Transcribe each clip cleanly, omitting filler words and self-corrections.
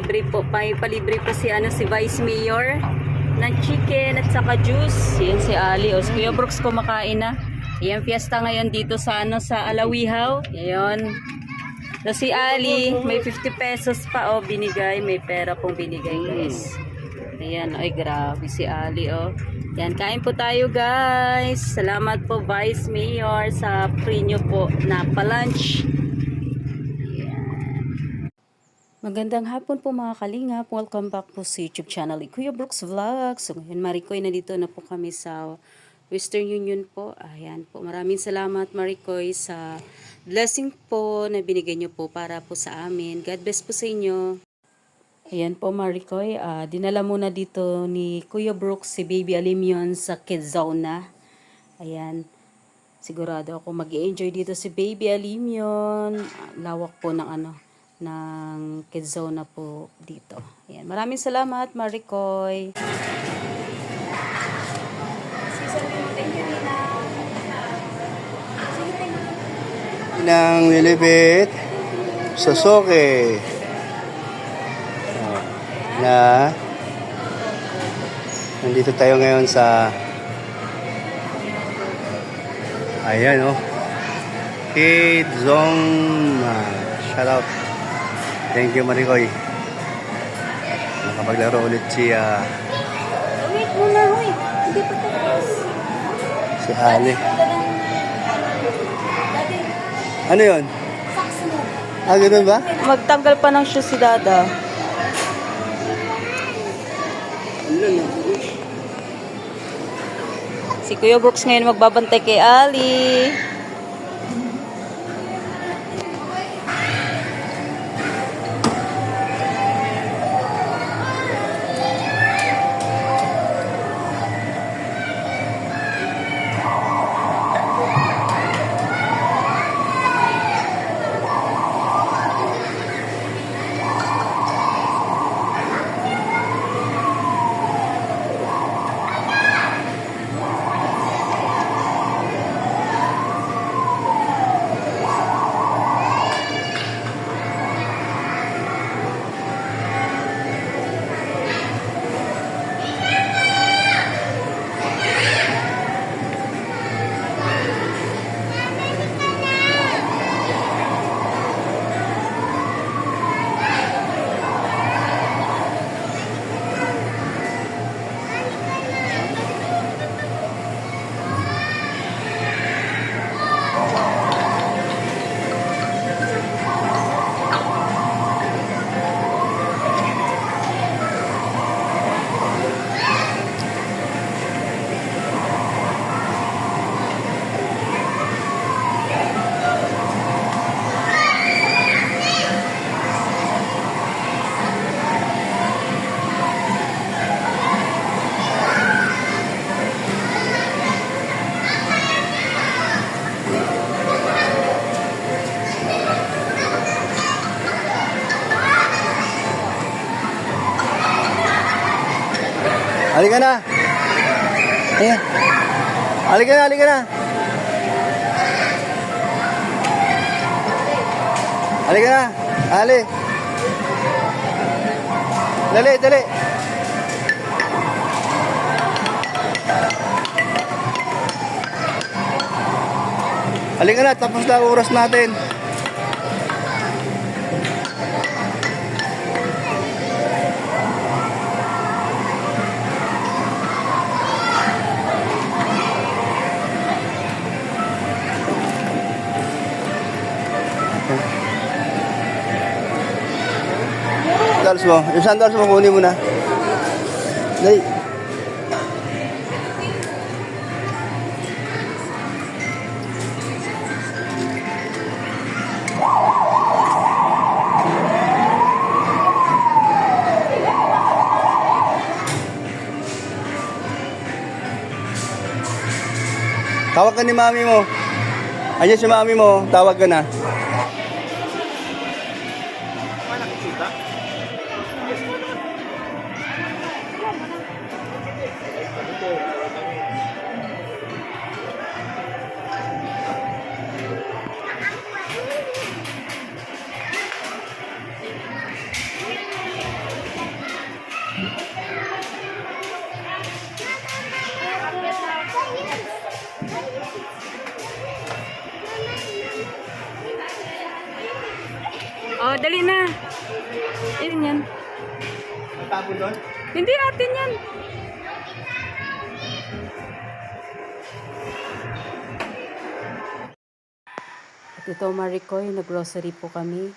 libre po, palibre po si si Vice Mayor ng chicken at saka juice. Yan si Ali. O si Kuya Brooks kumakain na. Yan, fiesta ngayon dito sa sa Alawihaw. Yan. So si Ali, may 50 pesos pa binigay. May pera pong binigay, guys. Ayan, ay grabe si Ali, Yan, kain po tayo, guys. Salamat po, Vice Mayor, sa free nyo po na pa-lunch. Magandang hapon po mga kalingap. Welcome back po sa YouTube channel ni Kuya Brooks Vlog. So ngayon, Maricoy, nandito na po kami sa Western Union po. Ayan po, maraming salamat Maricoy sa blessing po na binigay nyo po para po sa amin. God bless po sa inyo. Ayan po Maricoy, dinala muna dito ni Kuya Brooks si Baby Alimion sa Kids Zone na. Ayan, sigurado ako mag-i-enjoy dito si Baby Alimion. Lawak po ng ng Kids Zone na po dito. Ayan, maraming salamat Maricoy. Nang lilipit sa soke na nandito tayo ngayon sa ayan Kids Zone. Shout out, thank you Maricoy. Nakapaglaro ulit si Wait muna, hindi pa tapos si Ali. Ano yun? Socks mo. Ganun ba? Magtanggal pa ng shoes si Dada. Si Kuya Brooks ngayon magbabantay kay Ali. Halika na. Ayan. Halika na, halika na. Halika na. Ali. Dali, dali. Halika na, tapos na oras natin. $1 mo. Yung $100 mo, kunin mo na. Dali. Tawag ka ni mami mo. Ayan si mami mo. Tawag ka na. Oh, dali na. Yun yan. Tapon doon? Hindi atin yan. At ito, Maricoy, nag-grocery po kami.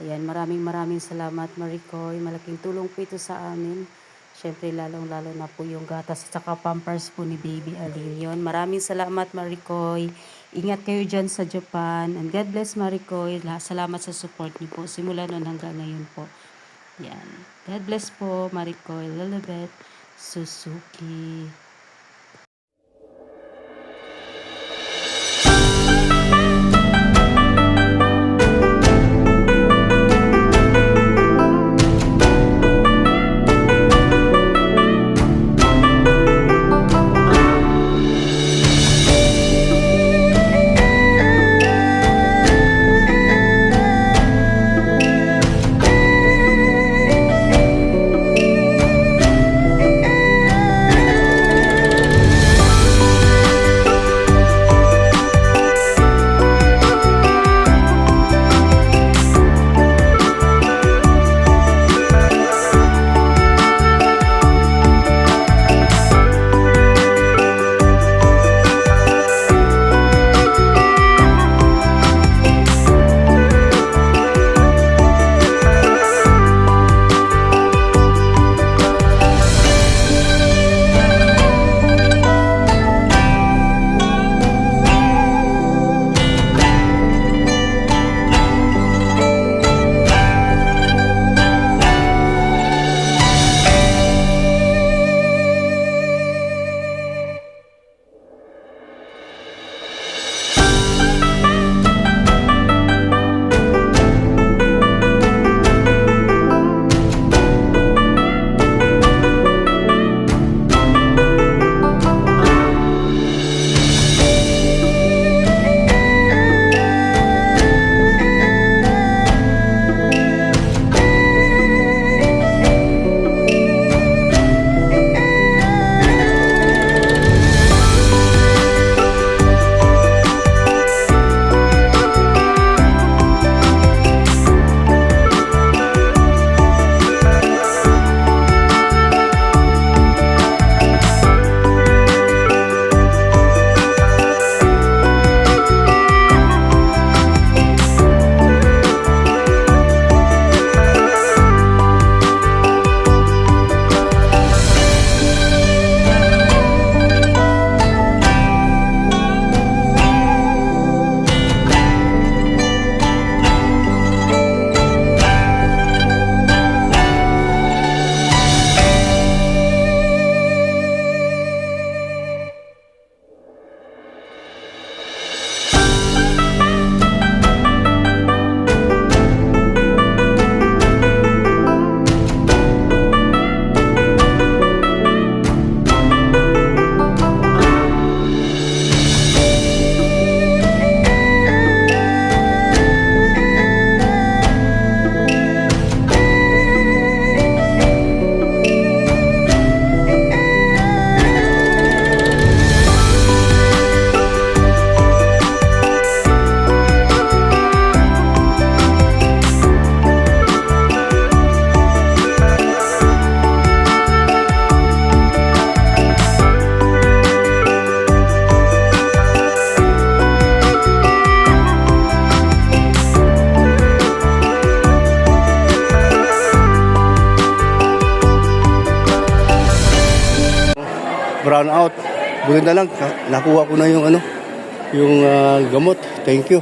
Ayan, maraming salamat, Maricoy. Malaking tulong po ito sa amin. Siyempre, lalong-lalo na po yung gatas at saka pampers po ni Baby Alin yun. Maraming salamat, Maricoy. Ingat kayo dyan sa Japan. And God bless, Maricoy. Salamat sa support niyo po. Simula noon hanggang ngayon po. Yan. God bless po, Maricoy. Lilibet Suzuki. Brown out. Buti na lang, nakuha ko na yung gamot. Thank you.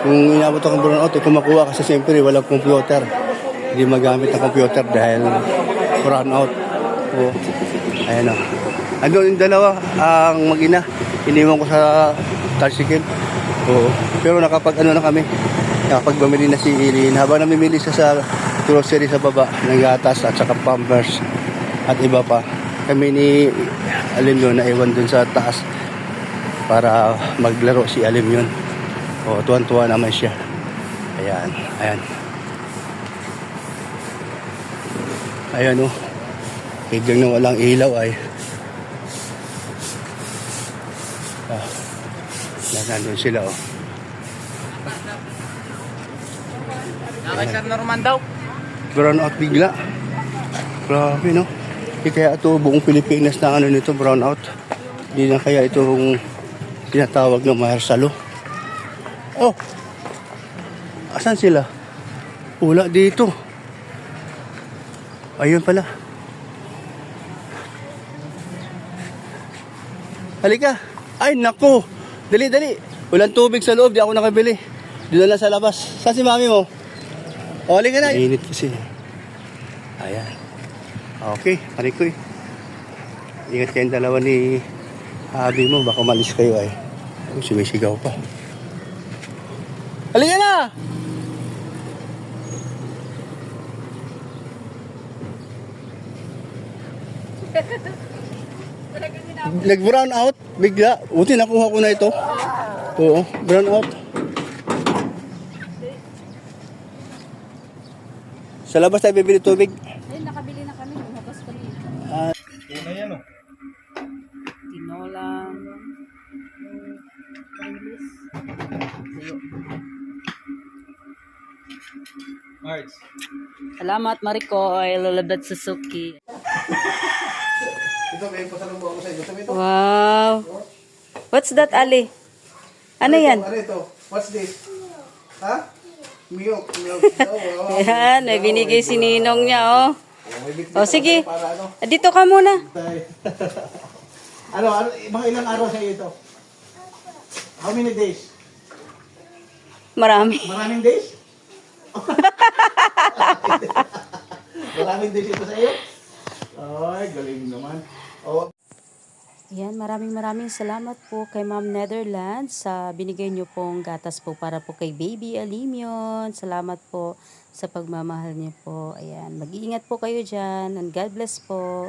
Kung inabot akong brown out, kung makuha kasi siyempre walang computer. Hindi magamit ang computer dahil brown out. O, ayan o. Andun yung dalawa, ang mag-ina. Iniwan ko sa tricycle. O, pero na kami. Nakapag-bumili na si Eileen. Habang namimili siya sa grocery sa baba ng gatas at saka pampers at iba pa. Kami ni Alim yun, naiwan dun sa taas para maglaro si Alim yun. O, tuwan-tuwa naman siya. Ayan, ayan. Ayan o. Biglang na walang ilaw ay. Nandun sila o. Kay Sir Norman daw. Brown out bigla. Grabe, no? Di kaya ito buong Pilipinas na ano nito, brown out. Di na kaya itong tinatawag na mahersalo. Oh! Asan sila? Wala dito. Ayun pala. Halika. Ay, naku. Dali, dali. Walang tubig sa loob. Di ako nakabili. Doon na lang sa labas. Saan si mami mo? O, halika na. Init kasi. Ayan. Okay, Marikoy. Ingat kayong dalawa ni Abi mo. Baka malis kayo ay. Oh, sumisigaw pa. Halika na! Nag-brown out, bigla. Buti nakuha ko na ito. Oo, brown out. Sa labas tayo bibili tubig. Ayun, nakabili na kami. Lumabas kami. Ano yan oh? Tinola. March. Salamat, Maricoy. Lulabad Suzuki. Ito, may pasalubong ako sa inyo. Ito, Wow. What's that, Ali? Ano yan? Ano ito? What's this? Ha? Milk. Milk. Oh, wow. Yan, may binigay si Ninong niya, oh. May bitbit O, sige. ako para ano? Dito ka muna. Ano, mga ilang araw sa iyo ito? How many days? Marami. Maraming days? Maraming days ito sa iyo? Ay, galing naman. Oh, Yan, maraming salamat po kay Ma'am Netherlands sa binigay niyo pong gatas po para po kay Baby Alimion. Salamat po sa pagmamahal niyo po. Ayan, mag-iingat po kayo dyan and God bless po.